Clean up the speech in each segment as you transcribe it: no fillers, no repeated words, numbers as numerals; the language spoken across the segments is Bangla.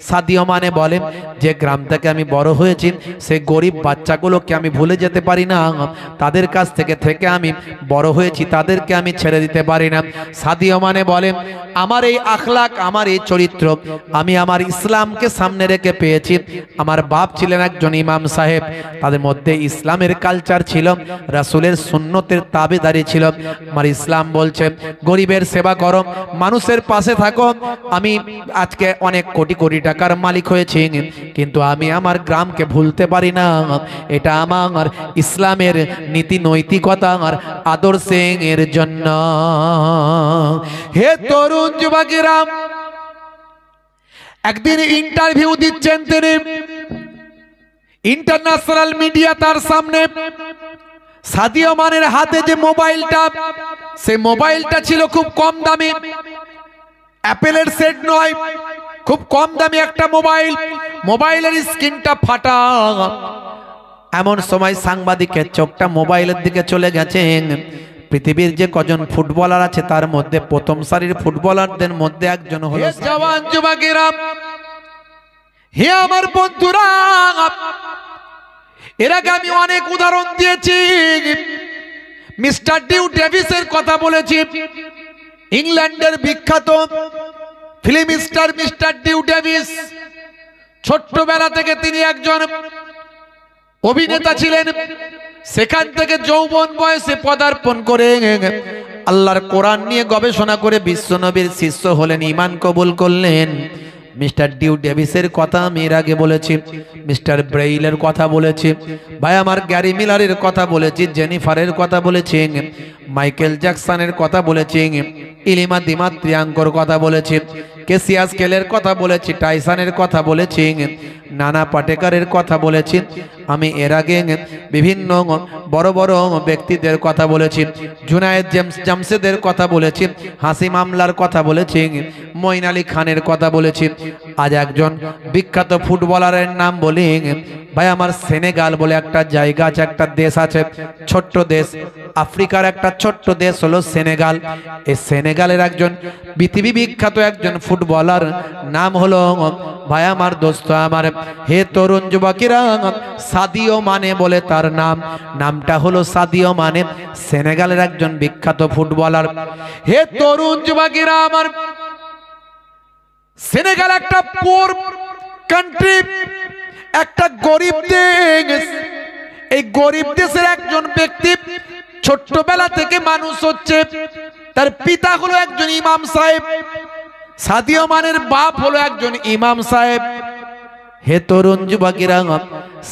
সাদিও মানে বলেন যে গ্রাম থেকে আমি বড় হয়েছি, সেই গরিব বাচ্চাগুলোকে আমি ভুলে যেতে পারি না, তাদের কাছ থেকে আমি বড় হয়েছি, তাদেরকে আমি ছেড়ে দিতে পারি না। সাদিও মানে বলেন আমার এই আখলাক, আমার এই চরিত্র আমি আমার ইসলামকে সামনে রেখে পেয়েছি। আমার বাপ ছিলেন একজন ইমাম সাহেব, তাদের মধ্যে ইসলামের কালচার ছিল, রাসূলের সুন্নতের তাবেদারি ছিল। আমার ইসলাম বলছে গরিবের সেবা করো, মানুষের পাশে থাকো। আমি আজকে অনেক কোটি কোটি টাকার মালিক হয়েছি, কিন্তু আমি আমার গ্রামকে ভুলতে পারি না। এটা আমার ইসলামের নীতি নৈতিকতা আর আদর্শের জন্য। হে তরুণ যুবকেরা, একদিন ইন্টারভিউ দিচ্ছেন তিনি, ইন্টারন্যাশনাল মিডিয়া তার সামনে। সাদিও মানের হাতে যে মোবাইলটা, সেই মোবাইলটা ছিল খুব কম দামি, অ্যাপেলের সেট নয়, খুব কম দামি একটা মোবাইল। মোবাইলের স্ক্রিনটা ফাটা। এমন সময় সাংবাদিকের চোখটা মোবাইলের দিকে চলে গেছেন। পৃথিবীর যে কজন ফুটবলার আছে তার মধ্যে প্রথম সারির ফুটবলারদের মধ্যে একজন হলো জওয়ান যুবকেরা। হে আমার বন্ধুরা, এর আগে আমি অনেক উদাহরণ দিয়েছি। মিস্টার ডিউ ডেভিসের কথা বলেছি, ইংল্যান্ডের বিখ্যাত ফিল্ম স্টার মিস্টার ডিউ ডেভিস। ছোট্টবেলা থেকে তিনি একজন অভিনেতা ছিলেন, সেখান থেকে যৌবন বয়সে পদার্পণ করে আল্লাহর কোরআন নিয়ে গবেষণা করে বিশ্বনবীর শিষ্য হলেন, ঈমান কবুল করলেন। মিস্টার ডিউ ডেভিসের কথা আমি এর আগে বলেছি, মিস্টার ব্রেইলের কথা বলেছি, ভাই আমার গ্যারি মিলারের কথা বলেছি, জেনিফারের কথা বলেছি, মাইকেল জ্যাকসনের কথা বলেছি, ইলিমা দিমাত্রিয়াঙ্কর কথা বলেছি, কেসিয়াস কেলের কথা বলেছি, টাইসনের কথা বলেছি, নানা পাটেকারের কথা বলেছি। আমি এর আগে বিভিন্ন বড় বড় ব্যক্তিদের কথা বলেছি, জুনায়েদ জামশেদের কথা বলেছি, হাসিম আমলার কথা বলেছি, মঈন আলী খানের কথা বলেছি। আজ একজন বিখ্যাত ফুটবলারের নাম বলি ভাই আমার। সেনেগাল বলে একটা জায়গা আছে, একটা দেশ আছে, ছোট্ট দেশ, আফ্রিকার একটা ছোট্ট দেশ হলো সেনেগাল। এই সেনেগালের একজন পৃথিবী বিখ্যাত একজন ফুটবলার নাম হলো ভাই আমার দোস্ত আমার, হে তরুণ যুবকেরা, সাদিও মানে বলে তার নাম, নামটা হলো সাদিও মানে, সেনেগালের একজন বিখ্যাত ফুটবলার। হে তরুণ যুবকেরা আমার, সেনেগাল একটা পুয়ার কান্ট্রি, একটা গরিব দেশ। এই গরিব দেশের একজন ব্যক্তি ছোট্টবেলা থেকে মানুষ হচ্ছে, তার পিতা হলো একজন ইমাম সাহেব, সাদিও মানের বাপ হলো একজন ইমাম সাহেব। হে তরুণ যুবকেরা,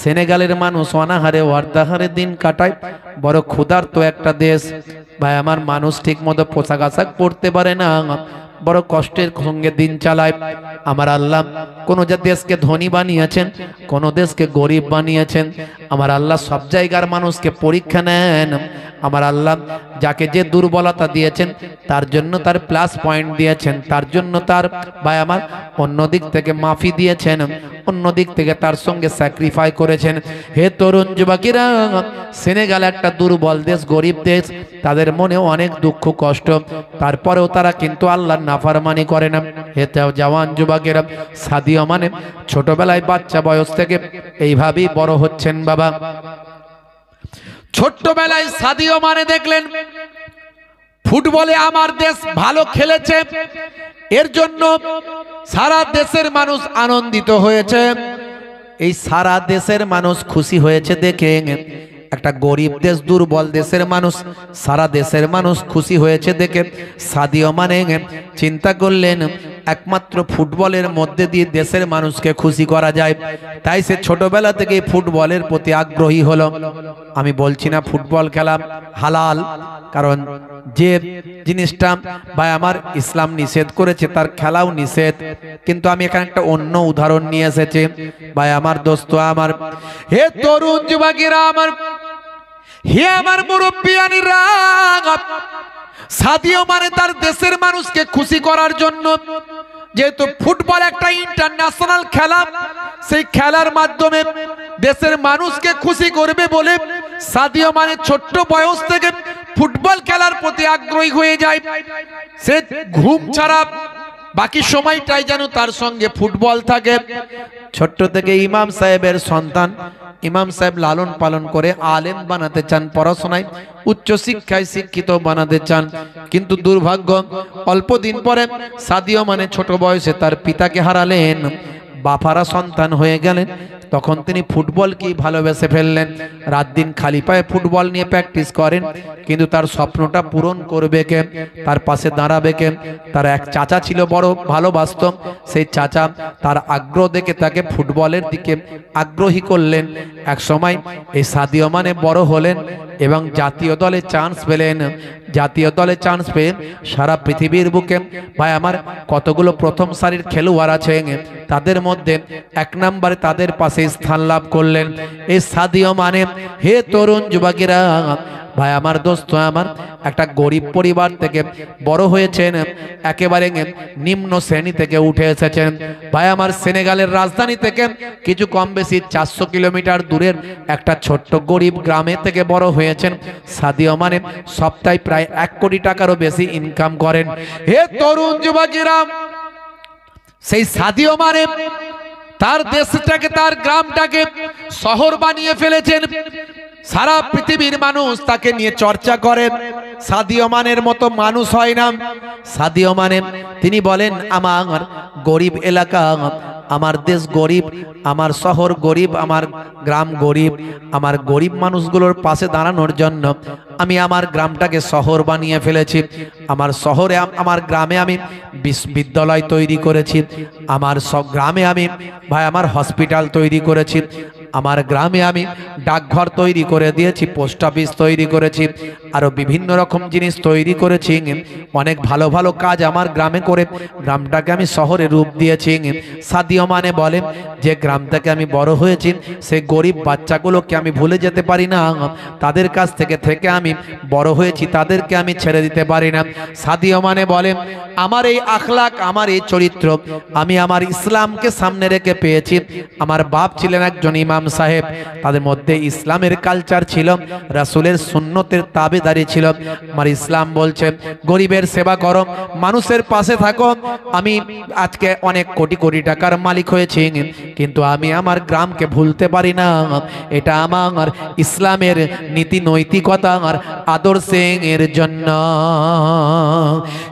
সেনেগালের মানুষ অনাহারে ওয়ার্দাহারে দিন কাটায়, বড় ক্ষুধার্ত একটা দেশ। ভাই আমার মানুষ ঠিক মতো পোশাক আশাক পরতে পারে না, বড় কষ্টের সঙ্গে দিন চালায়। আমার আল্লাহ কোন দেশকে ধনী বানিয়েছেন, কোন দেশকে গরিব বানিয়েছেন। আমার আল্লাহ সব জায়গার মানুষকে পরীক্ষা নেন। আমার আল্লাহ যাকে যে দুর্বলতা দিয়েছেন তার জন্য তার প্লাস পয়েন্ট দিয়েছেন, তার জন্য তার ভাই আমার অন্য দিক থেকে মাফি দিয়েছেন, অন্য দিক থেকে তার সঙ্গে স্যাক্রিফাই করেছেন। হে তরুণ যুবকেরা, সেনেগাল একটা দুর্বল দেশ, গরিব দেশ, তাদের মনে অনেক দুঃখ কষ্ট, তারপরেও তারা কিন্তু আল্লাহর নাফরমানি করে না। হে জওয়ান যুবকেরা, সাদিও মানে ছোটবেলায় বাচ্চা বয়স থেকে এইভাবেই বড় হচ্ছেন বাবা। ছোট্টবেলায় সাদিও মানে দেখলেন ফুটবলে আমার দেশ ভালো খেলেছে, এর জন্য সারা দেশের মানুষ আনন্দিত হয়েছে। এই সারা দেশের মানুষ খুশি হয়েছে দেখে একটা গরিব দেশ, দুর্বল দেশের মানুষ, সারা দেশের মানুষ খুশি হয়েছে দেখে সাদিও মানে চিন্তা করলেন একমাত্র ফুটবলের মধ্যে দিয়ে দেশের মানুষকে খুশি করা যায়। তাই সে ছোটবেলা থেকে ফুটবলের প্রতি আগ্রহী হলো। আমি বলছি না ফুটবল খেলা হালাল, কারণ যে জিনিসটা ভাই আমার ইসলাম নিষেধ করেছে তার খেলাও নিষেধ, কিন্তু আমি এখানে একটা অন্য উদাহরণ নিয়ে এসেছি ভাই আমার দোস্ত আমার। হে তরুণ যুবকেরা আমার, হে আমার মুরব্বিয়ানিরা, সাদিও মানে তার দেশের মানুষকে খুশি করার জন্য, যেহেতু ফুটবল একটা ইন্টারন্যাশনাল খেলা, সেই খেলার মাধ্যমে দেশের মানুষকে খুশি করবে বলে সাদিও মানে ছোট্ট বয়স থেকে ফুটবল খেলার প্রতি আগ্রহী হয়ে যায়। সে ঘুম ছাড়া বাকি সময়টাই যেন তার সঙ্গে ফুটবল থাকে। ছোট্ট থেকে ইমাম সাহেবের সন্তান, ইমাম সাহেব লালন পালন করে আলেম বানাতে চান, পড়াশোনায় উচ্চ শিক্ষায় শিক্ষিত বানাতে চান, কিন্তু দুর্ভাগ্য অল্প দিন পরে সাদিও মানে ছোট বয়সে তার পিতাকে হারালেন, বাফারা সন্তান হয়ে গেলেন। তখন তিনি ফুটবলকে ভালোবেসে ফেললেন, রাত দিন খালি পায়ে ফুটবল নিয়ে প্র্যাকটিস করেন, কিন্তু তার স্বপ্নটা পূরণ করবে কে, তার পাশে দাঁড়াবে কে? তার এক চাচা ছিল, বড় ভালোবাসত, সেই চাচা তার আগ্রহ দেখে তাকে ফুটবলের দিকে আগ্রহী করলেন। এক সময় এই সাদিও মানে বড় হলেন এবং জাতীয় দলে চান্স পেলেন। জাতীয় দলে চান্স পেয়ে সারা পৃথিবীর বুকে ভাই আমার কতগুলো প্রথম সারির খেলোয়াড় আছে, তাদের মধ্যে এক নম্বরে তাদের পাশে স্থান লাভ করলেন এই সাদিও মানে। হে তরুণ যুবকেরা, ভাই আমার দোস্ত আমার, একটা গরিব পরিবার থেকে বড় হয়েছেন, একেবারে নিম্ন শ্রেণী থেকে উঠে এসেছেন। ভাই আমার সেনেগালের রাজধানী থেকে কিছু কম বেশি 400 কিলোমিটার দূরের একটা ছোট্ট গরিব গ্রামে থেকে বড় হয়েছেন। সাদিও মানে সপ্তাহে প্রায় 1 কোটি টাকারও বেশি ইনকাম করেন। হে তরুণ যুবকেরা, সেই সাদিও মানে তার দেশটাকে, তার গ্রামটাকে শহর বানিয়ে ফেলেছেন। সারা পৃথিবীর মানুষ তাকে নিয়ে চর্চা করেন। সাদিও মানের মতো মানুষ হয় না। সাদিও মানে তিনি বলেন, আমার গরিব এলাকা, আমার দেশ গরিব, আমার শহর গরিব, আমার গ্রাম গরিব, আমার গরিব মানুষগুলোর পাশে দাঁড়ানোর জন্য আমি আমার গ্রামটাকে শহর বানিয়ে ফেলেছি। আমার শহরে, আমার গ্রামে আমি বিশ্ববিদ্যালয় তৈরি করেছি, আমার সব গ্রামে আমি ভাই আমার হসপিটাল তৈরি করেছি, আমার গ্রামে আমি ডাকঘর তৈরি করে দিয়েছি, পোস্ট অফিস তৈরি করেছি, আরো বিভিন্ন রকম জিনিস তৈরি করেছি। অনেক ভালো ভালো কাজ আমার গ্রামে করে গ্রামটাকে আমি শহরে রূপ দিয়েছি। সাদিও মানে বলে যে গ্রাম থেকে আমি বড় হয়েছি, সেই গরিব বাচ্চাগুলোকে আমি ভুলে যেতে পারি না, তাদের কাছ থেকে আমি বড় হয়েছি, তাদেরকে আমি ছেড়ে দিতে পারি না। সাদিও মানে বলে আমার এই আখলাক, আমার এই চরিত্র আমি আমার ইসলামকে সামনে রেখে পেয়েছি। আমার বাপ ছিলেন একজন ইমাম সাহেব, তাদের মধ্যে ইসলামের কালচার ছিল, রাসূলের সুন্নতের তাবেদারি ছিল। আমার ইসলাম বলছে গরিবের সেবা করো, মানুষের পাশে থাকো। আমি আজকে অনেক কোটি কোটি টাকার মালিক হয়েছি, কিন্তু আমি আমার গ্রামকে ভুলতে পারি না। এটা আমার ইসলামের নীতি নৈতিকতা আর আদর্শের জন্য।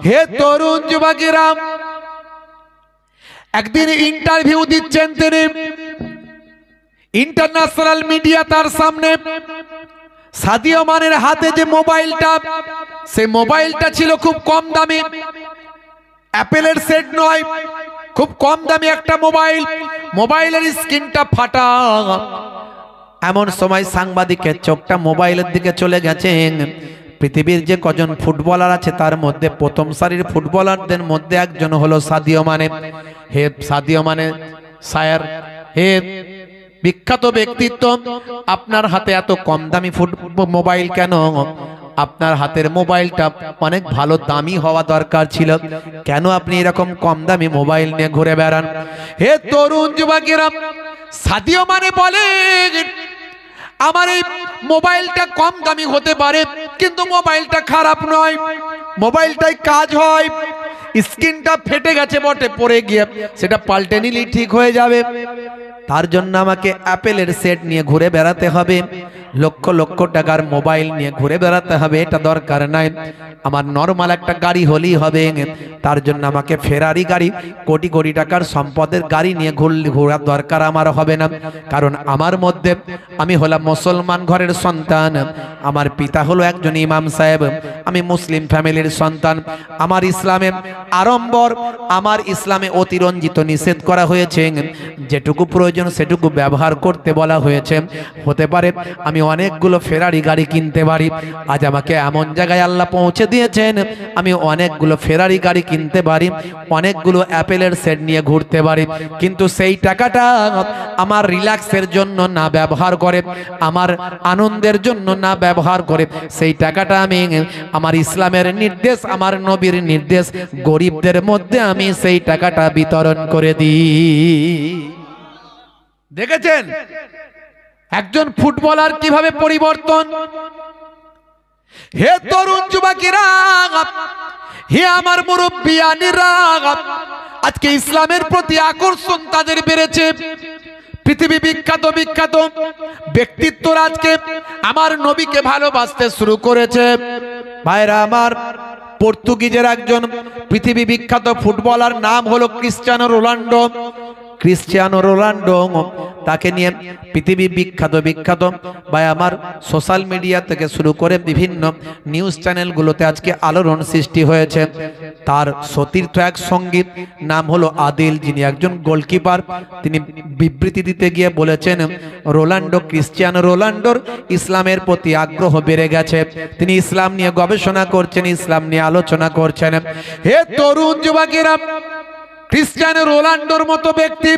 হে তরুণ যুবকেরা, একদিন ইন্টারভিউ দিচ্ছেন তিনি, ইন্টারন্যাশনাল মিডিয়া তার সামনে। সাদিও মানের হাতে যে মোবাইলটা, সেই মোবাইলটা ছিল খুব কম দামি, অ্যাপেলের সেট নয়, খুব কম দামি একটা মোবাইল। মোবাইলের স্ক্রিনটা ফাটা। এমন সময় সাংবাদিকের চোখটা মোবাইলের দিকে চলে গেছেন। পৃথিবীর যে কজন ফুটবলার আছে তার মধ্যে প্রথম সারির ফুটবলারদের মধ্যে একজন হলো সাদিও মানে। হে সাদিও মানে স্যার, হে বিখ্যাত ব্যক্তিত্ব, আপনার হাতে এত কম দামি মোবাইল কেন? আপনার হাতের মোবাইলটা অনেক ভালো দামি হওয়া দরকার ছিল, কেন আপনি এরকম কম দামি মোবাইল নিয়ে ঘুরে বেড়ান? হে তরুণ যুবকেরা, সাদিও মানে বলে আমার এই মোবাইলটা কম দামি হতে পারে, কিন্তু মোবাইলটা খারাপ নয়, মোবাইলটাই কাজ হয়। স্ক্রিনটা ফেটে গেছে বটে, পড়ে গিয়ে সেটা পাল্টে নিলেই ঠিক হয়ে যাবে। তার জন্য আমাকে অ্যাপেলের সেট নিয়ে ঘুরে বেড়াতে হবে, লক্ষ লক্ষ টাকার মোবাইল নিয়ে ঘুরে বেড়াতে হবে, এটা দরকার নাই। আমার নরমাল একটা গাড়ি হলেই হবে। তার জন্য আমাকে ফেরারি গাড়ি, কোটি কোটি টাকার সম্পদের গাড়ি নিয়ে ঘোরার দরকার আমার হবে না। কারণ আমার মধ্যে, আমি হলাম মুসলমান ঘরের সন্তান, আমার পিতা হলো একজন ইমাম সাহেব, আমি মুসলিম ফ্যামিলির সন্তান। আমার ইসলামে আড়ম্বর, আমার ইসলামে অতিরঞ্জিত নিষেধ করা হয়েছে, যেটুকু প্রয়োজন সেটুকু ব্যবহার করতে বলা হয়েছে। হতে পারে আমি অনেকগুলো ফেরারি গাড়ি কিনতে পারি, আজ আমাকে এমন জায়গায় আল্লাহ পৌঁছে দিয়েছেন, আমি অনেকগুলো ফেরারি গাড়ি কিনতে পারি, অনেকগুলো অ্যাপেলের সেট নিয়ে ঘুরতে পারি, কিন্তু সেই টাকাটা আমার রিল্যাক্সের জন্য না ব্যবহার করে, আমার আনন্দের জন্য না ব্যবহার করে, সেই টাকাটা আমি আমার ইসলামের নির্দেশ, আমার নবীর নির্দেশ, গরিবদের মধ্যে আমি সেই টাকাটা বিতরণ করে দিই। দেখেছেন একজন ফুটবলার কিভাবে পরিবর্তন? হে তরুণ যুবকেরা, হে আমার মুরব্বিয়ানিরা, আজকে ইসলামের প্রতি আকর্ষণ তাদের বেড়েছে। পৃথিবী বিখ্যাত বিখ্যাত ব্যক্তিত্বরা আজকে আমার নবীকে ভালোবাসতে শুরু করেছে। ভাইরা আমার, পর্তুগিজের একজন পৃথিবী বিখ্যাত ফুটবলার নাম হলো ক্রিস্টিয়ানো রোনাল্ডো। ক্রিস্টিয়ানো রোনাল্ডো তাকে নিয়ে পৃথিবী বিখ্যাত বিখ্যাত ভাই আমার সোশ্যাল মিডিয়া থেকে শুরু করে বিভিন্ন নিউজ চ্যানেলগুলোতে আজকে আলোড়ন সৃষ্টি হয়েছে। তার সতীর্থ এক সঙ্গী নাম হলো আদিল, যিনি একজন গোলকিপার। তিনি বিবৃতি দিতে গিয়ে বলেছেন, রোনাল্ডো, ক্রিস্টিয়ানো রোনাল্ডোর ইসলামের প্রতি আগ্রহ বেড়ে গেছে। তিনি ইসলাম নিয়ে গবেষণা করছেন, ইসলাম নিয়ে আলোচনা করছেন। হে তরুণ যুবকেরা, ক্রিস্টিয়ানো রোনাল্ডোর মতো ব্যক্তি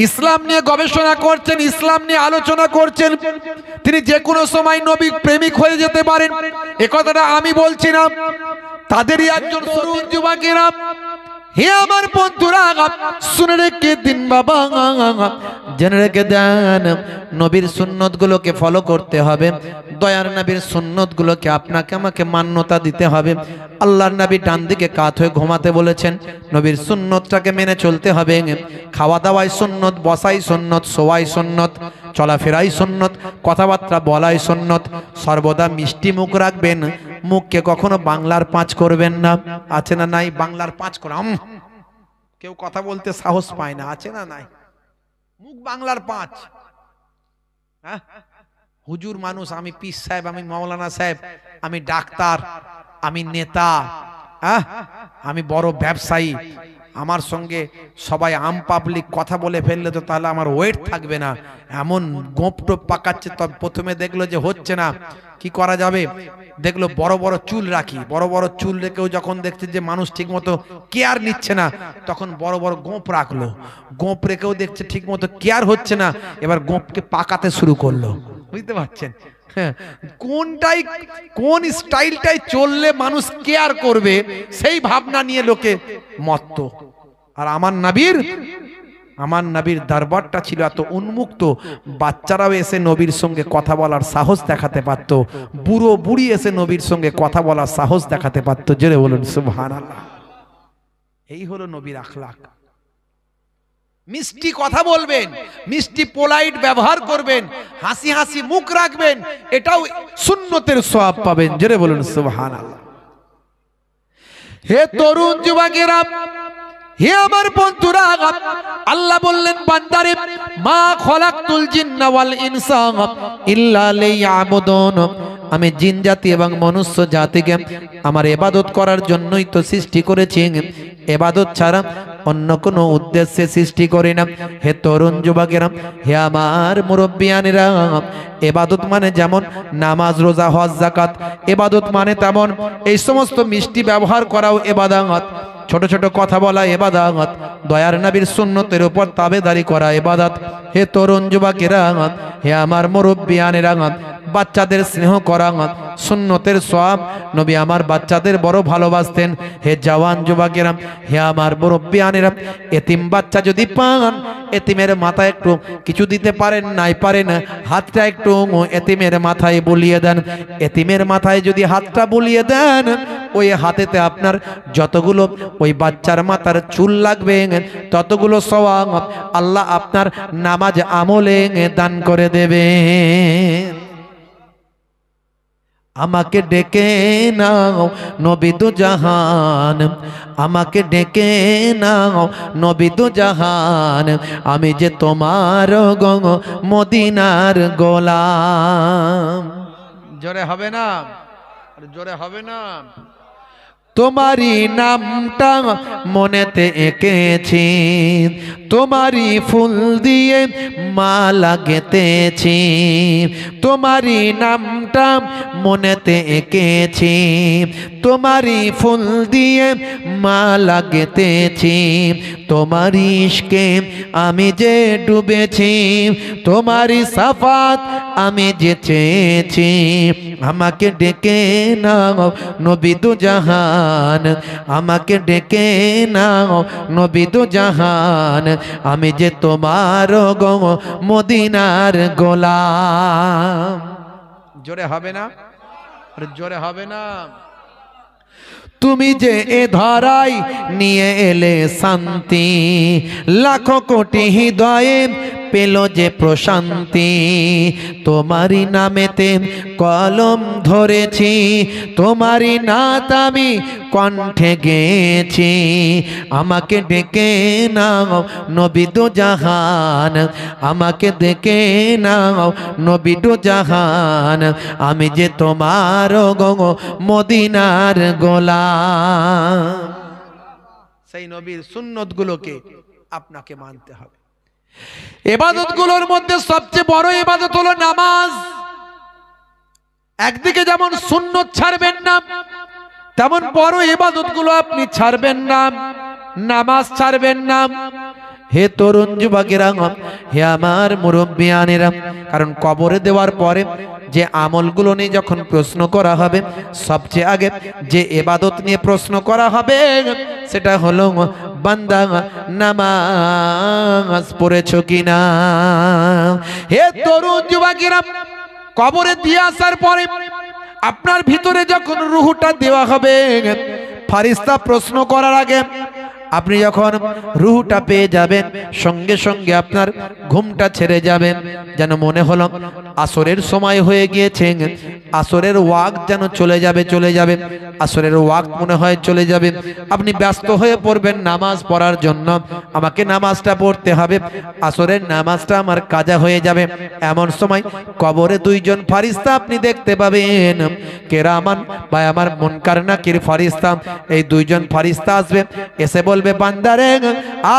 ইসলাম নিয়ে গবেষণা করছেন, ইসলাম নিয়ে আলোচনা করছেন। তিনি যে কোনো সময় নবী প্রেমিক হয়ে যেতে পারেন, এ কথাটা আমি বলছি না, তাদেরই একজন তরুণ যুবকেরা। হে আমার বন্ধুরা, শুনে রেখে দিন বাবা, জেনে রেখে দেন, নবীর সুন্নত গুলোকে ফলো করতে হবে। দয়ার নবীর সুন্নত গুলোকে আপনাকে আমাকে মান্যতা দিতে হবে। আল্লাহর নবী ডান দিকে কাত হয়ে ঘুমাতে বলেছেন, নবীর সুন্নতটাকে মেনে চলতে হবে। খাওয়া দাওয়াই সুন্নত, বসাই সুন্নত, শোয়াই সুন্নত, চলাফেরাই সুন্নত, কথাবার্তা বলাই সুন্নত। সর্বদা মিষ্টি মুখ রাখবেন, মুখকে কখনো বাংলার পাঁচ করবেন না। আছে না নাই বাংলার পাঁচ করা? কেউ কথা বলতে সাহস পায় না, আছে না নাই? মুখ বাংলার পাঁচ। হ্যাঁ, হুজুর মানুষ, আমি পীর সাহেব, আমি মাওলানা সাহেব, আমি ডাক্তার, আমি নেতা, আমি বড় ব্যবসায়ী, আমার সঙ্গে সবাই আম পাবলিক কথা বলে ফেললে তো তাহলে আমার ওয়েট থাকবে না, এমন গোপটোপ পাকাচ্ছে। তবে প্রথমে দেখলো যে হচ্ছে না, কি করা যাবে? দেখলো বড় বড় চুল রাখি, বড় বড় চুল রেখেও যখন দেখছে যে মানুষ ঠিক মতো কেয়ার নিচ্ছে না, তখন বড় বড় গোপ রাখলো। গোপ রেখেও দেখছে ঠিক মতো কেয়ার হচ্ছে না, এবার গোপকে পাকাতে শুরু করলো। বুঝতে পারছেন? কোনটাই, কোন স্টাইলটাই চললে মানুষ কেয়ার করবে, সেই ভাবনা নিয়ে লোকে মত্ত। আর আমার নবীর দরবারটা ছিল এত উন্মুক্ত, বাচ্চারাও এসে নবীর সঙ্গে কথা বলার সাহস দেখাতে পারত, বুড়ো বুড়ি এসে নবীর সঙ্গে কথা বলার সাহস দেখাতে পারত। জোরে বলুন সুবহানাল্লাহ। এই হলো নবীর আখলাক। মিষ্টি কথা বলবেন, মিষ্টি পোলাইট ব্যবহার করবেন, হাসি হাসি মুখ রাখবেন, এটাও সুন্নতের সওয়াব পাবেন। জোরে বলুন সুবহানাল্লাহ। হে তরুণ যুবকেরা, হে আমার বন্ধুরা, আল্লাহ বললেন বান্দারে, মা খলাকতুল জিন্না ওয়াল ইনসা ইল্লা লিয়াবুদুন, আমি জিন জাতি এবং মনুষ্য জাতিকে আমার ইবাদত করার জন্যই তো সৃষ্টি করেছি, ইবাদত ছাড়া অন্য কোনো উদ্দেশ্যে সৃষ্টি করি না। হে তরুণ যুবকেরা, হে আমার মুরব্বিয়ানেরা, ইবাদত মানে যেমন নামাজ, রোজা, হজ, যাকাত, ইবাদত মানে তেমন এই সমস্ত মিষ্টি ব্যবহার করাও ইবাদত, ছোট ছোট কথা বলা ইবাদত, দয়ার নবীর সুন্নতের উপর তাবেদারি করা ইবাদত। হে তরুণ যুবকেরা, হে আমার মুরব্বিয়ানেরা, বাচ্চাদের স্নেহ করা সুন্নতের সওয়াব। নবী আমার বাচ্চাদের বড় ভালোবাসতেন। হে জওয়ান যুবকেরা, হে আমার মুরব্বিয়ানেরা, এতিম বাচ্চা যদি পান, এতিমের মাথায় একটু কিছু দিতে পারেন নাই পারেন, হাতটা একটু এতিমের মাথায় বুলিয়ে দেন। এতিমের মাথায় যদি হাতটা বুলিয়ে দেন, ওই হাতেতে আপনার যতগুলো ওই বাচ্চার মাথার চুল লাগবে, ততগুলো সওয়াব আল্লাহ আপনার নামাজ আমলে দান করে দেবে। আমাকে ডেকে নাও নবী দু জাহান, আমাকে ডেকে নাও নবী দু জাহান, আমি যে তোমার মদিনার গোলাম। জোরে হবে না? জোরে হবে না? তোমারি নামটা মনেতে এঁকেছি, তোমারি ফুল দিয়ে মালা গেঁথেছি, তোমারি নামটা মনেতে এঁকেছি, তোমারি ফুল দিয়ে মালা গেঁথেছি, তোমারি ইশকে আমি যে ডুবেছি, তোমারি সাফাত আমি যে চেয়েছি। আমাকে ডেকে নাও নবী দু জাহান, আমাকে ডেকে নাও নবী দু জাহান, আমি যে তোমার মদিনার গোলাম। জোরে হবে না? জোরে হবে না? তুমি যে এ ধরাই নিয়ে এলে শান্তি, লাখো কোটি হৃদয়ে পেল যে প্রশান্তি। তোমারই নামেতে কলম ধরেছি, তোমারই নাত আমি কণ্ঠে গেয়েছি। আমাকে ডেকে নাও নবী দো জাহান, আমাকে ডেকে নাও নবী দো জাহান। আমি যে তোমার গো মদিনার গোলাম। সেই নবীর সুন্নত গুলোকে আপনাকে মানতে হবে। ইবাদত গুলোর মধ্যে সবচেয়ে বড় ইবাদত হলো নামাজ। একদিকে যেমন সুন্নত ছাড়বেন না, তেমন বড় ইবাদত গুলো আপনি ছাড়বেন না, নামাজ ছাড়বেন না। হে তরুণ যুবকেরা, হে আমার মুরব্বিয়ানেরা, কারণ কবরে দেওয়ার পরে যে আমলগুলো নিয়ে যখন প্রশ্ন করা হবে, সবচেয়ে আগে যে ইবাদত নিয়ে প্রশ্ন করা হবে সেটা হলো বান্দা নামাজ পড়েছো কিনা। হে তরুণ যুবকেরা, কবরে দিয়ে আসার পরে আপনার ভিতরে যখন রূহটা দেওয়া হবে, ফারিস্তা প্রশ্ন করার আগে আপনি যখন রূহটা পেয়ে যাবেন, সঙ্গে সঙ্গে আপনার ঘুমটা ছেড়ে যাবেন। যেন মনে হলো আসরের সময় হয়ে গিয়েছে, আসরের ওয়াক্ত যেন চলে যাবে, আসরের ওয়াক্ত মনে হয় চলে যাবে। আপনি ব্যস্ত হয়ে পড়বেন নামাজ পড়ার জন্য, আমাকে নামাজটা পড়তে হবে, আসরের নামাজটা আমার কাজা হয়ে যাবে। এমন সময় কবরে দুইজন ফারিস্তা আপনি দেখতে পাবেন, কেরামান বা আমার মুনকার নাকির ফারিস্তা। এই দুইজন ফারিস্তা আসবে, এসে বলবে বান্দারে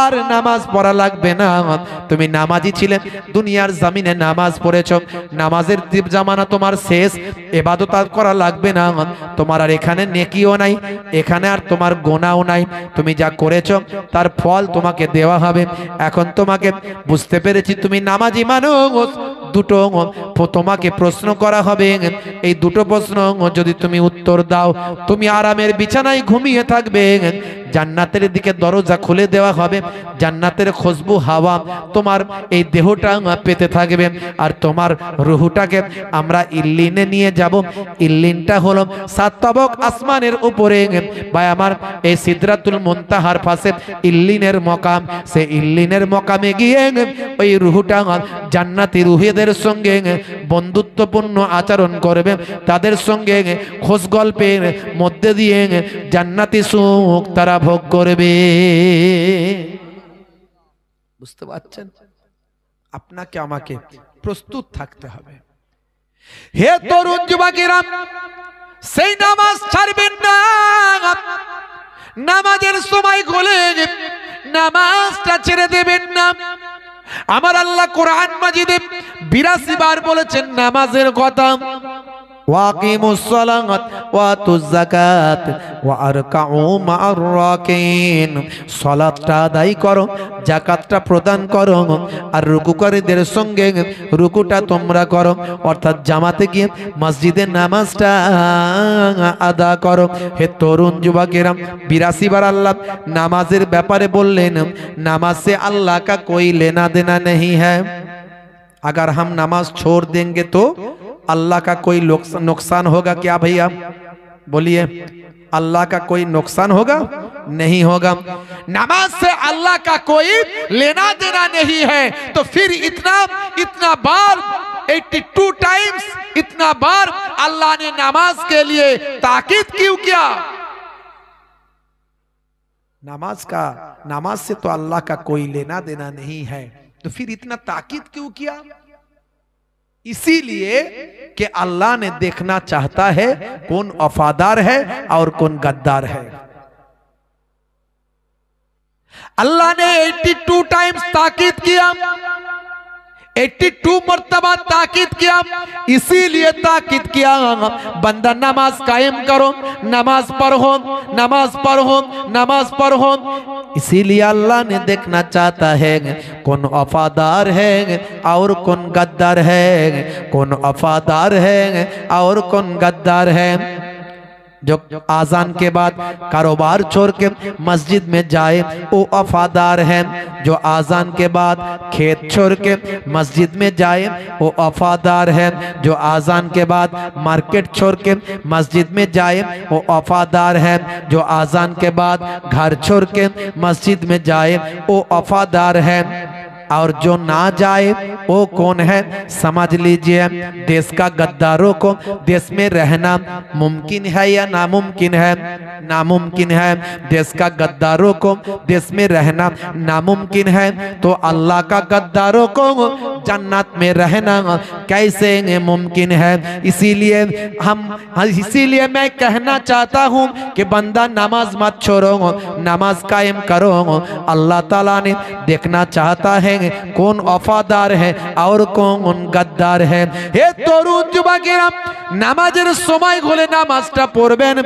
আর নামাজ পড়া লাগবে না, তুমি নামাজি ছিলে, দুনিয়ার জমিনে নামাজ পড়েছ, নামাজের জামানা তোমার শেষ, ইবাদত আর করা লাগবে না, তোমার আর এখানে নেকিও নাই, এখানে আর তোমার গোনাও নাই, তুমি যা করেছ তার ফল তোমাকে দেওয়া হবে। এখন তোমাকে বুঝতে পেরেছি তুমি নামাজি মানুষ, দুটো তোমাকে প্রশ্ন করা হবে। এই দুটো প্রশ্ন যদি তুমি উত্তর দাও, তুমি আরামের বিছানায় ঘুমিয়ে থাকবে, জান্নাতের দিকে দরজা খুলে দেওয়া হবে, জান্নাতের খুশবু হাওয়া তোমার এই দেহটা পেতে থাকবে, আর তোমার রূহটাকে আমরা ইল্লিনে নিয়ে যাব। ইল্লিনটা হলো 7 তবক আসমানের উপরে, ভাই আমার এই সিদরাতুল মুনতাহার পাশে ইল্লিনের মকাম, সে ইল্লিনের মকামে গিয়ে ওই রূহটা জান্নাতি রূহদের সঙ্গে বন্ধুত্বপূর্ণ আচরণ করবে, তাদের সঙ্গে খোঁজ গল্পের মধ্যে দিয়ে জান্নাতি সুখ তারা ভোগ করবে। বুঝতে পারছেন? আপনাকে আমাকে প্রস্তুত থাকতে হবে। হে তরুণ যুবকেরা, সেই নামাজ ছাড়বেন না, নামাজের সময় হলে নামাজটা ছেড়ে দেবেন না। আমার আল্লাহ কোরআন মাজিদে 82 বার বলেছেন নামাজের কথা। ওয়াকিমুস সালাত ওয়াতুজ যাকাত ওয়ারকাউ মা'আর রাকিন, সালাতটা আদায় করো, যাকাতটা প্রদান করো, আর রুকুকারীদের সঙ্গে রুকুটা তোমরা করো, অর্থাৎ জামাতে গিয়ে মসজিদে নামাজটা আদা করো। হে তরুণ যুবকেরা, 82 বার আল্লাহ নামাজের ব্যাপারে বললেন। नमाज से अल्लाह का कोई लेना देना नहीं है। अगर हम नमाज छोड़ देंगे तो अल्लाह का कोई नुकसान होगा क्या भैया? बोलिए, अल्लाह का कोई नुकसान होगा? नहीं होगा। नमाज से अल्लाह का कोई लेना देना नहीं है, तो फिर इतना बार 82 टाइम्स इतना बार अल्लाह ने नमाज के लिए ताकीद क्यों किया? नमाज से तो अल्लाह का कोई लेना देना नहीं है, तो फिर इतना ताकीद क्यों किया? इसीलिए कि अल्लाह ने देखना चाहता है कौन वफादार है और कौन गद्दार है। अल्लाह ने 82 टाइम्स ताकीद किया, 82 मर्तबा ताकीद किया, इसीलिए ताकीद किया बंदा नमाज कायम करो, नमाज पढ़ो, नमाज पढ़ो, नमाज पढ़ो। इसीलिए अल्लाह ने देखना चाहता है कौन वफादार है और कौन गद्दार है, कौन वफादार है और कौन गद्दार है। जो आजान के बाद कारोबार छोड़ के मस्जिद में जाए वो वफादार है। जो आजान के बाद खेत छोड़ के मस्जिद में जाए वो वफादार है। जो आजान के बाद मार्केट छोड़ के मस्जिद में जाए वो वफादार है। जो आजान के बाद घर छोड़ के मस्जिद में जाए वो वफादार है। और जो ना जाए वो कौन है समझ लीजिए। देश का गद्दारों को देश में रहना मुमकिन है या नामुमकिन है? नामुमकिन है। देश का गद्दारों को देश में रहना नामुमकिन है तो अल्लाह का गद्दारों को जन्नत में रहना कैसे मुमकिन है? इसीलिए मैं कहना चाहता हूँ कि बंदा नमाज मत छोड़ो, नमाज कायम करो। अल्लाह ताला ने देखना चाहता है कौन वफादार है और कौन गद्दार है। हे तरुण যুবকেরা নামাজের সময় হলে নামাজটা পড়বেন,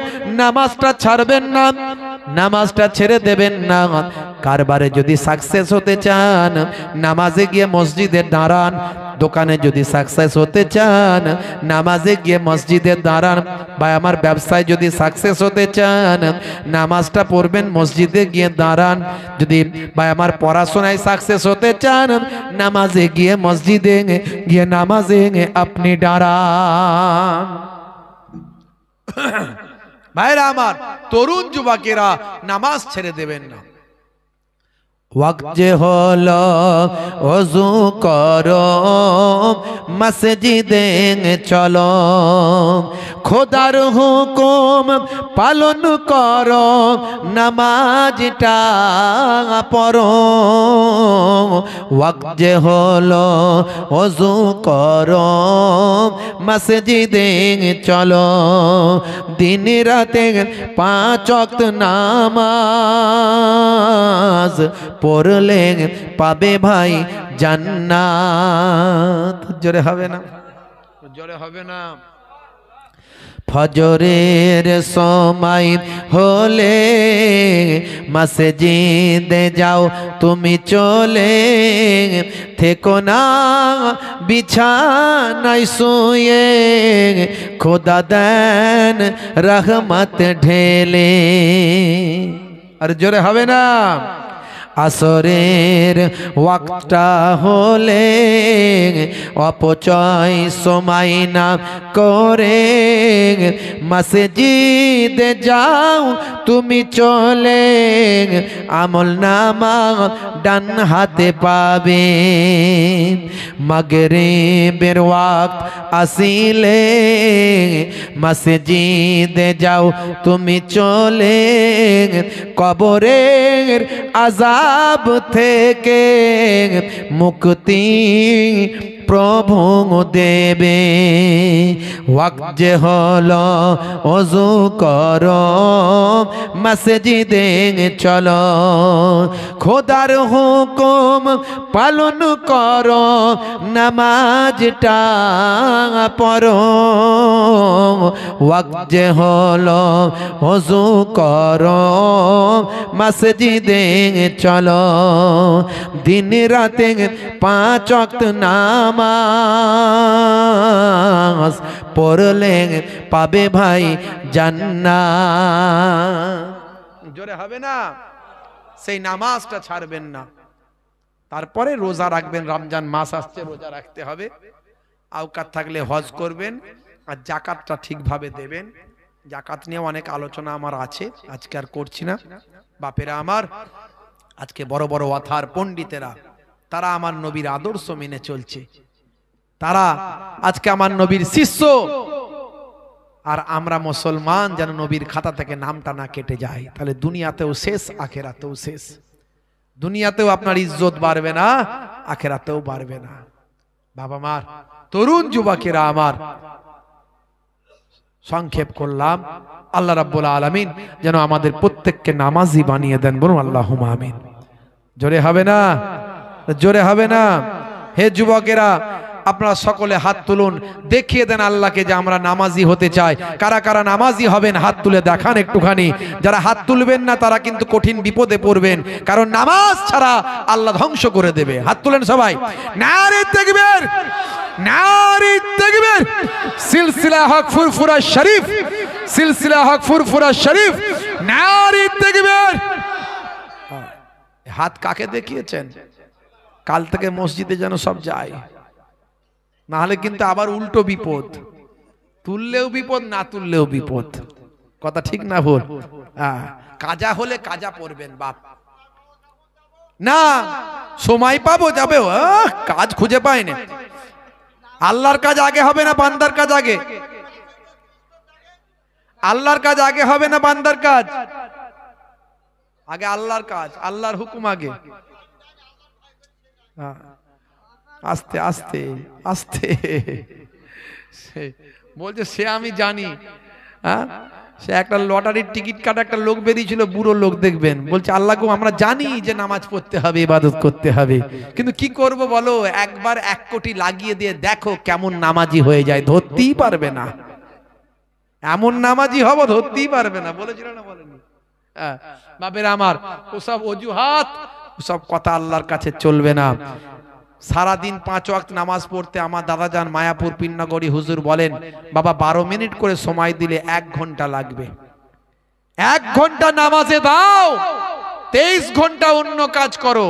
নামাজটা ছাড়বেন না, নামাজটা ছেড়ে দেবেন না। কারবারে যদি সাকসেস হতে চান নামাজে গিয়ে মসজিদে দাঁড়ান। দোকানে যদি সাকসেস হতে চান নামাজে গিয়ে মসজিদে দাঁড়ান। ভাই আমার ব্যবসায় যদি সাকসেস হতে চান নামাজটা পড়বেন, মসজিদে গিয়ে দাঁড়ান। যদি ভাই আমার পড়াশোনায় সাকসেস হতে চান নামাজে গিয়ে মসজিদে গিয়ে নামাজে আপনি দাঁড়ান। ভাইরা আমার, তরুণ যুবকেরা নামাজ ছেড়ে দেবেন না। वक्त जे होलो वजू करो मस्जिदे चलो, खुदार हुकुम पालन करो नमाजटा पढ़ो। वक्त जे होलो वजू करो मस्जिदे चलो, दिन राते 5 वक्त नामाज পড়লে পাবে ভাই জান্নাত। জোরে হবে না? জোরে হবে না? ফজরের সময় হলে মসজিদে যাও তুমি চলে, থেকো না বিছানায় শুয়ে, খোদা দেন রহমত ঢেলে। আর জোরে হবে না? আসরের ওয়াক্তটা হলে অপচয় সময় না করে মসজিদে যাও তুমি চলে, আমল নামা ডান হাতে পাবে। মাগরিবের ওয়াক্ত আসিলে মসজিদে যাও তুমি চলে, কবরের আযাব থেকে মুক্তি প্রভু দেবে। ওয়াক্ত যে হলো ওযু করো মসজিদে চলো, খোদার হুকুম পালন করো নামাজটা পড়ো। ওয়াক্ত যে হলো ওযু করো মসজিদে চলো, দিন রাতে 5 ওয়াক্ত নামাজ পড়লে পাবে ভাই জান্নাত। জোরে হবে না? সেই নামাজটা ছাড়বেন না। তারপরে রোজা রাখবেন, রমজান মাস আসছে রোজা রাখতে হবে। আওকাত থাকলে হজ করবেন আর যাকাতটা ঠিকভাবে দেবেন। যাকাত নিয়ে অনেক আলোচনা আমার আছে, আজকে আর করছি না। বাপেরা আমার, আজকে বড় বড় ওয়াথার পণ্ডিতেরা তারা আমার নবীর আদর্শ মেনে চলছে, তারা আজকে আমার নবীর শিষ্য। আর আমরা মুসলমান যেন নবীর খাতা থেকে নামটা না কেটে যায়, তাহলে দুনিয়াতেও শেষ আখেরাতেও শেষ। দুনিয়াতেও আপনার ইজ্জত বাড়বে না, আখেরাতেও বাড়বে না। বাবা মার, তরুণ যুবকেরা আমার, সংক্ষেপ করলাম। আল্লাহ রাব্বুল আলামিন যেন আমাদের প্রত্যেককে নামাজি বানিয়ে দেন, বলুন আল্লাহুম্মা আমিন। জোরে হবে না? জোরে হবে না? হে যুবকেরা, আপনারা সকলে হাত তুলুন, দেখিয়ে দেন আল্লাহকে যে আমরা নামাজি হতে চাই। কারা কারা নামাজি হবেন হাত তুলে দেখান একটুখানি। যারা হাত তুলবেন না তারা কিন্তু কঠিন বিপদে পড়বেন, কারণ নামাজ ছাড়া আল্লাহ ধ্বংস করে দেবে। হাত তুলেন সবাই। নারে তাকবীর, নারে তাকবীর। সিলসিলা হক ফুরফুরা শরীফ, সিলসিলা হক ফুরফুরা শরীফ, নারে তাকবীর। হাত কাকে দেখিয়েছেন? কাল থেকে মসজিদে যেন সব যায়, না হলে কিন্তু আবার উল্টো বিপদ। তুললেও বিপদ, না তুললেও বিপদ। কথা ঠিক না ভুল? কাজা হলে কাজা পড়বেন বাপ। না সময় পাবো যাবে, কাজ খুঁজে পাই না। আল্লাহর কাজ আগে হবে না বান্দার কাজ আগে? আল্লাহর কাজ আগে হবে না বান্দার কাজ আগে? আল্লাহর কাজ, আল্লাহর হুকুম আগে। আস্তে আস্তে আস্তে বলছে সে আমি জানি। সে একটা লটারির টিকিট কাটা একটা লোক বেরিয়েছিল, বুড়ো লোক, দেখবেন, বলছে আল্লাহকে আমরা জানি যে নামাজ পড়তে হবে, ইবাদত করতে হবে, কিন্তু কি করব বলো, একবার 1 কোটি লাগিয়ে দিয়ে দেখো কেমন নামাজি হয়ে যায়। ধরতেই পারবে না, এমন নামাজি হব ধরতেই পারবে না। বলেছিল না বলেনি? বাবের আমার, ওসব অজুহাত, ওসব কথা আল্লাহর কাছে চলবে না। সারাদিন 5 ওয়াক্ত নামাজ পড়তে আমার দাদা যান মায়াপুর পিন্নাগড়ি হুজুর বলেন, বাবা 12 মিনিট করে সময় দিলে 1 ঘন্টা লাগবে। 1 ঘন্টা নামাজে দাও, 23 ঘন্টা অন্য কাজ করো।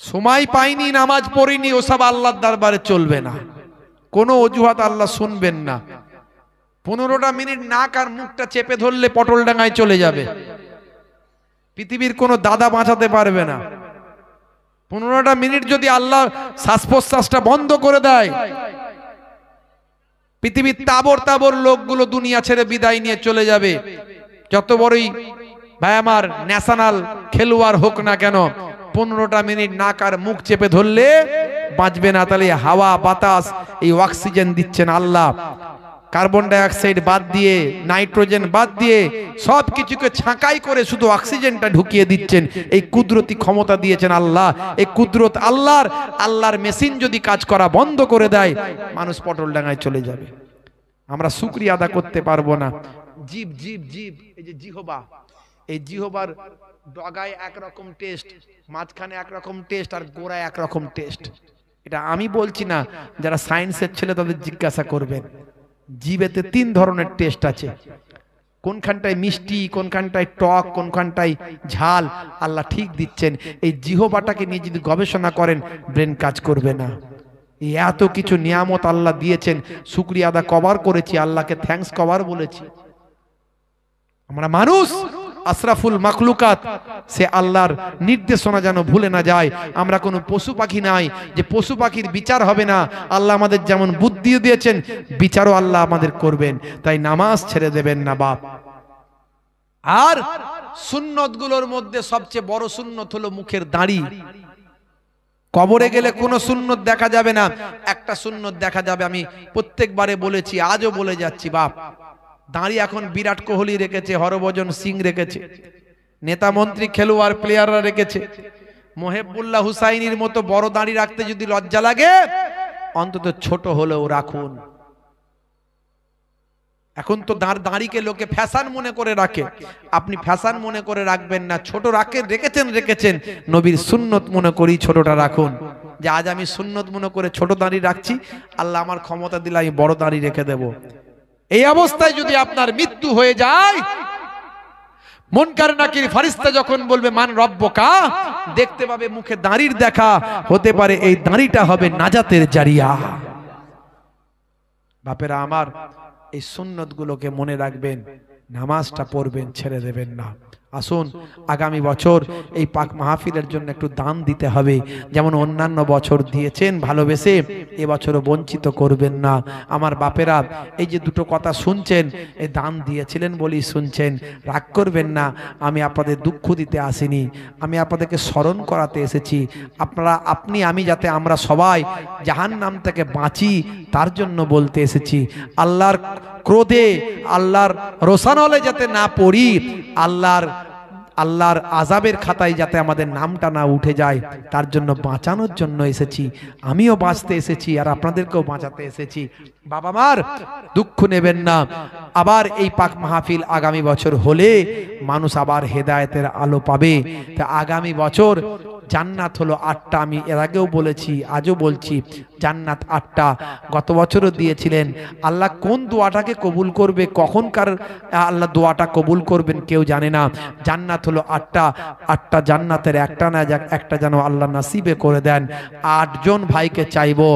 সময় পাইনি, নামাজ পড়িনি, ওসব আল্লাহর দরবারে চলবে না। কোনো অজুহাত আল্লাহ শুনবেন না। 15টা মিনিট নাক আর মুখটা চেপে ধরলে পটলডাঙ্গায় চলে যাবে, পৃথিবীর কোনো দাদা বাঁচাতে পারবে না। 15টা মিনিট যদি আল্লাহ শ্বাস প্রশ্বাসটা বন্ধ করে দেয়, পৃথিবীর তাবর তাবর লোকগুলো দুনিয়া ছেড়ে বিদায় নিয়ে চলে যাবে। যত বড়ই ভাই আমার ন্যাশনাল খেলোয়াড় হোক না কেন, 15টা মিনিট নাক আর মুখ চেপে ধরলে বাঁচবে না। তাহলে হাওয়া বাতাস, এই অক্সিজেন দিচ্ছেন আল্লাহ, কার্বন ডাই অক্সাইড বাদ দিয়ে, নাইট্রোজেন বাদ দিয়ে সব কিছুকে ছাঁকাই করে শুধু অক্সিজেনটা ঢুকিয়ে দিচ্ছেন। এই কুদরতি ক্ষমতা দিয়েছেন আল্লাহ। এই কুদরত আল্লাহর। আল্লাহর মেশিন যদি কাজ করা বন্ধ করে দেয়, মানুষ পটলডাঙ্গায় চলে যাবে। আমরা শুকরিয়া আদা করতে পারবো না। জীব জীব জীব, এই যে জিহবা, এই জিহবার ডগায় একরকম টেস্ট, মাঝখানে একরকম টেস্ট, আর গোড়ায় একরকম টেস্ট। এটা আমি বলছি না, যারা সায়েন্সের ছেলে তাদের জিজ্ঞাসা করবেন। জিভেতে 3 ধরনের টেস্ট আছে, কোনখানটায় মিষ্টি, কোনখানটায় টক, কোনখানটায় ঝাল, আল্লাহ ঠিক দিচ্ছেন। এই জিহবাটাকে নিয়ে যদি গবেষণা করেন, ব্রেন কাজ করবে না। এত কিছু নিয়ামত আল্লাহ দিয়েছেন, শুকরিয়া আদা কবার করেছি, আল্লাহকে থ্যাঙ্কস কবার বলেছি। আমরা মানুষ আশরাফুল মাখলুকাত, সে আল্লাহর নির্দেশনা যেন ভুলে না যায়। আমরা কোনো পশু পাখি নাই যে পশু পাখির বিচার হবে না। আল্লাহ আমাদের যেমন বুদ্ধি দিয়েছেন, বিচারও আল্লাহ আমাদের করবেন। তাই নামাজ ছেড়ে দেবেন না বাপ। আর সুন্নতগুলোর মধ্যে সবচেয়ে বড় সুন্নত হলো মুখের দাড়ি। কবরে গেলে কোনো সুন্নত দেখা যাবে না, একটা সুন্নত দেখা যাবে। আমি প্রত্যেকবারে বলেছি, আজও বলে যাচ্ছি বাপ, দাঁড়ি এখন বিরাট কোহলি রেখেছে, হরভজন সিং রেখেছে, নেতা মন্ত্রী খেলোয়াড় প্লেয়াররা রেখেছে। মোহেবুল্লাহ হুসাইনির মতো বড় দাঁড়ি রাখতে যদি লজ্জা লাগে, অন্তত ছোট হলেও রাখুন। এখন তো দাঁড়িকে লোকে ফ্যাশন মনে করে রাখে, আপনি ফ্যাশন মনে করে রাখবেন না। ছোট রেখেছেন, নবীর সুন্নত মনে করি ছোটটা রাখুন। যে আজ আমি সুন্নত মনে করে ছোট দাঁড়ি রাখছি, আল্লাহ আমার ক্ষমতা দিলে আমি বড় দাঁড়ি রেখে দেব। এই অবস্থায় যদি আপনার মৃত্যু হয়ে যায়, মুনকার নাকির ফেরেশতা যখন বলবে মান রব্বুকা, দেখতে পাবে মুখে দাঁড়ির দেখা, হতে পারে এই দাঁড়িটা হবে নাজাতের জারিয়া। বাপেরা আমার, এই সুন্নতগুলোকে মনে রাখবেন, নামাজটা পড়বেন, ছেড়ে দেবেন না। আসুন আগামী বছর এই পাক মাহফিলের জন্য একটু দান দিতে হবে। যেমন অন্যান্য বছর দিয়েছেন ভালোবেসে, এবছরও বঞ্চিত করবেন না। আমার বাপেরা, এই যে দুটো কথা শুনছেন, এই দান দিয়েছিলেন বলেই শুনছেন, রাগ করবেন না। আমি আপনাদের দুঃখ দিতে আসিনি, আমি আপনাদেরকে স্মরণ করাতে এসেছি। আমি যাতে আমরা সবাই জাহান্নাম থেকে বাঁচি, তার জন্য বলতে এসেছি। আল্লাহর ক্রোধে, আল্লাহর রোষানলে যাতে না পড়ি, আল্লাহর আযাবের খাতায় যাতে আমাদের নামটা না উঠে যায় তার জন্য বাঁচানোর জন্য এসেছি। আমিও বাঁচতে এসেছি আর আপনাদেরকেও বাঁচাতে এসেছি। বাবা মার দুঃখ নেবেন না। আবার এই পাক মাহফিল আগামী বছর হলে মানুষ আবার হেদায়েতের আলো পাবে। তা আগামী বছর জান্নাত হলো 8টা। আমি এর আগেও বলেছি, আজও বলছি, জান্নাত 8টা। গত বছরও দিয়েছিলেন। আল্লাহ কোন দোয়াটাকে কবুল করবে, কখনকার আল্লাহ দোয়াটা কবুল করবেন কেউ জানে না। জান্নাত হলো 8টা। 8টা জান্নাতের একটা না যাক, একটা যেন আল্লাহ নাসিবে করে দেন। 8 জন ভাইকে চাইবো,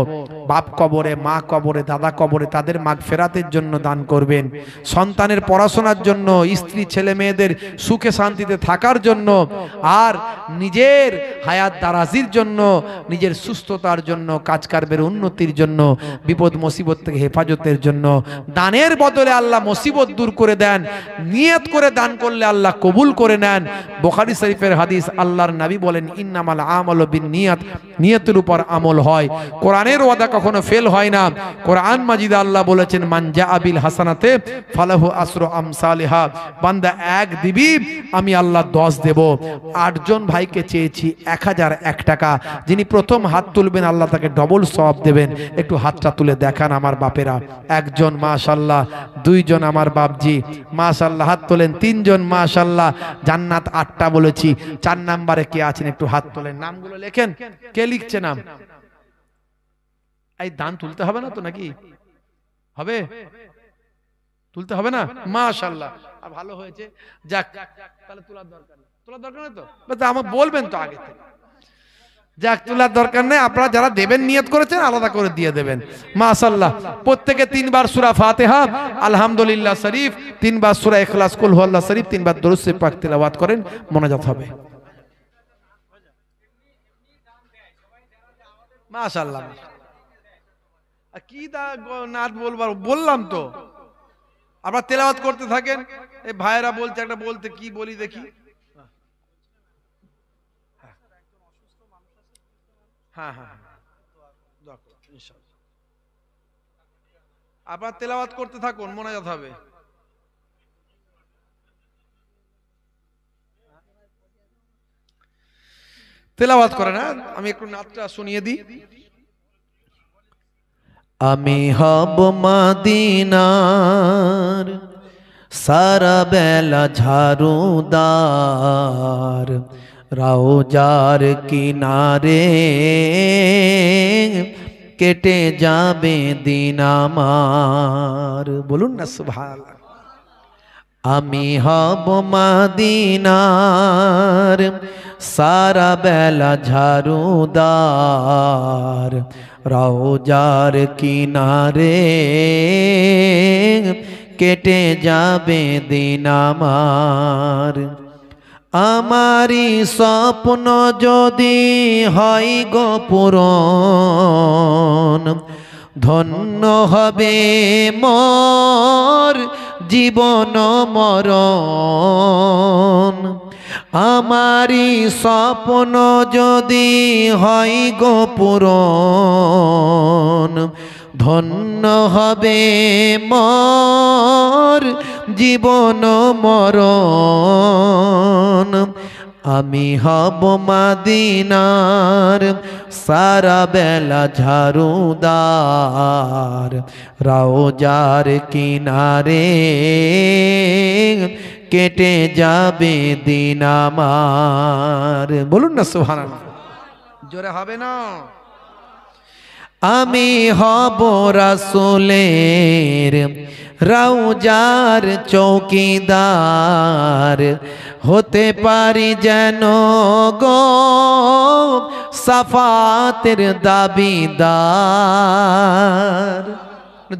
বাপ কবরে, মা কবরে, দাদা কবরে, তাদের মাগফিরাতের জন্য দান করবেন। সন্তানের পড়াশোনার জন্য, স্ত্রী ছেলে মেয়েদের সুখে শান্তিতে থাকার জন্য, আর নিজের হায়াত দারাজির জন্য, নিজের সুস্থতার জন্য, কাজ কারবের উন্নতির জন্য, বিপদ মুসিবত থেকে হেফাজতের জন্য। দানের বদলে আল্লাহ মুসিবত দূর করে দেন। নিয়ত করে দান করলে আল্লাহ কবুল করে নেন। বুখারী শরীফের হাদিস, আল্লাহর নবী বলেন ইন্নামাল আমালু বিন্নিয়াত, নিয়তের উপর আমল হয়। কোরআনের ওয়াদা কখনো ফেল হয় না। কোরআন মাজিদে আল্লাহ বলেছেন মান জাআ বিল হাসানাতে ফালাহু আসরু আমসালিহা, বান্দা এক দিবি আমি আল্লাহ 10 দেব। 8 জন ভাইকে চেয়েছি 1001 টাকা। যিনি প্রথম হাত তুলবেন আল্লাহ তাকে ডবল সওয়াব দেবেন। একটু হাতটা তুলে দেখান আমার বাপেরা। 1 জন মাশাআল্লাহ, 2 জন আমার বাপজি মাশাআল্লাহ, হাত তোলেন। 3 জন মাশাআল্লাহ। জান্নাত 8টা বলেছি। 4 নম্বরে কে আছেন একটু হাত তোলেন, নামগুলো লেখেন। কে লিখছে নাম? এই দান তুলতে হবে না তো নাকি? হবে? তুলতে হবে না? মাশাআল্লাহ, ভালো হয়েছে। যাক, তাহলে তোলার দরকার নেই। তোলার দরকার নেই তো? বাবা আমার বলবেন তো আগে থেকে। যাক, তোলার দরকার নেই। আপনারা যারা দেবেন নিয়ত করেছেন আলাদা করে দিয়ে দেবেন। মাশাআল্লাহ। প্রত্যেকে 3 বার সূরা ফাতিহা, আলহামদুলিল্লাহ শরীফ, 3 বার সূরা ইখলাস, কুল হুয়াল্লাহ শরীফ, 3 বার দরুদ শরীফ পাক তেলাওয়াত করেন, মোনাজাত হবে। মাশাআল্লাহ। কি নাত বলবার বললাম তো, আপনারা তেলাওয়াত করতে থাকেন। এই ভাইয়েরা বলছে একটা বলতে, কি বলি দেখি। হ্যাঁ হ্যাঁ, আপনারা তেলাওয়াত করতে থাকুন, মোনাজাত হবে। তেলাওয়াত করেন। আমি একটু নাতটা শুনিয়ে দিই। আমি হব মদিনার সারা বেলা ঝাড়ুদার, রওজার কিনারে কেটে যাবে দিন আমার। বলুন না সুবহানাল্লাহ। আমি হব মদিনার সারা বেলা ঝাড়ুদার, রওজার কিনারে কেটে যাবে দিন আমার। আমারি স্বপ্ন যদি হয় গো পূরণ, ধন্য হবে মোর জীবন মরণ। আমারি স্বপ্ন যদি হয় গো পূরণ, ধন্য হবে মোর জীবন মরণ। আমি হব মদিনার সারা বেলা ঝাড়ুদার, রওজার কিনারে কেটে যাবে দিন আমার। বলুন না সুবহানাল্লাহ। জোরে হবে না? আমি হব রাসূলের রওজার চৌকিদার, হতে পারি যেন গো সাফাতের দাবিদার।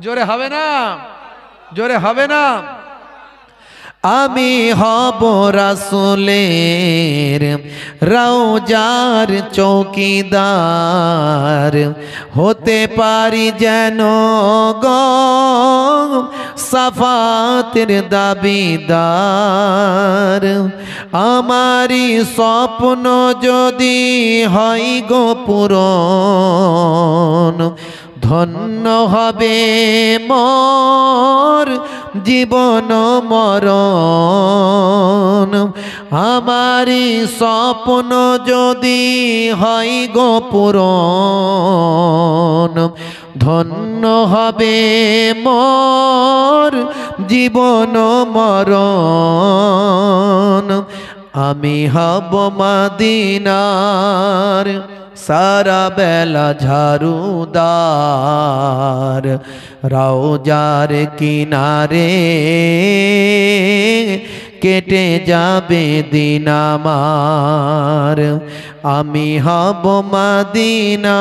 জোরে হবে না? জোরে হবে না? আমি হব রাসূলের রওজার চৌকিদার, হতে পারি যেন গো সাফাতের দাবিদার। আমারি স্বপ্ন যদি হয় গো পূরণ, ধন্য হবে মোর জীবন মরণ আমারি স্বপ্ন যদি হয় গো পূরণ ধন্য হবে মোর জীবন মরণ আমি হব মদিনার সারা বেলা ঝাড়ুদার রওজার কিনারে কেটে যাবে দিন আমার আমি হব মদিনার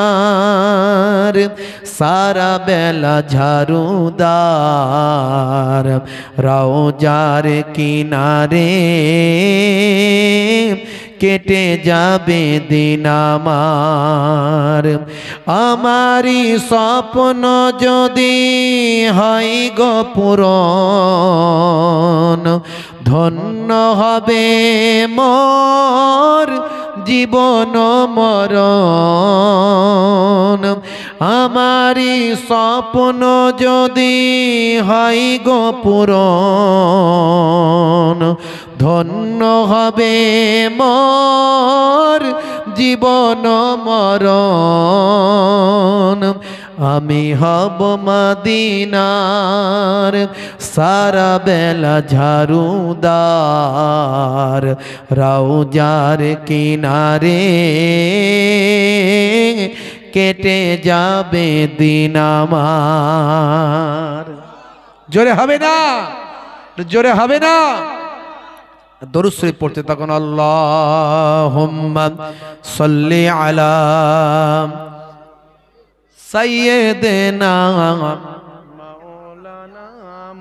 সারা বেলা ঝাড়ুদার রওজার কিনারে কেটে যাবে দিন আমার আমারি স্বপ্ন যদি হয় গো পূরণ ধন্য হবে মোর জীবন মরণ আমারি স্বপ্ন যদি হয় গো পূরণ ধন্য হবে মোর জীবন মরণ আমি হব মদিনার সারা বেলা ঝাড়ুদার রওজার কিনারে কেটে যাবে দিন আমার জোরে হবে না জোরে হবে না দরুদ শরীফ পড়তে তখন আল্লাহুম্মা সাল্লি আলা সাইয়্যিদিনা মাওলানা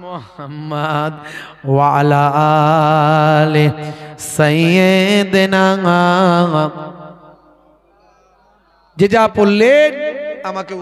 মুহাম্মদ ওয়া আলা আলি সাইয়্যিদিনা যে যা পড়লেন আমাকে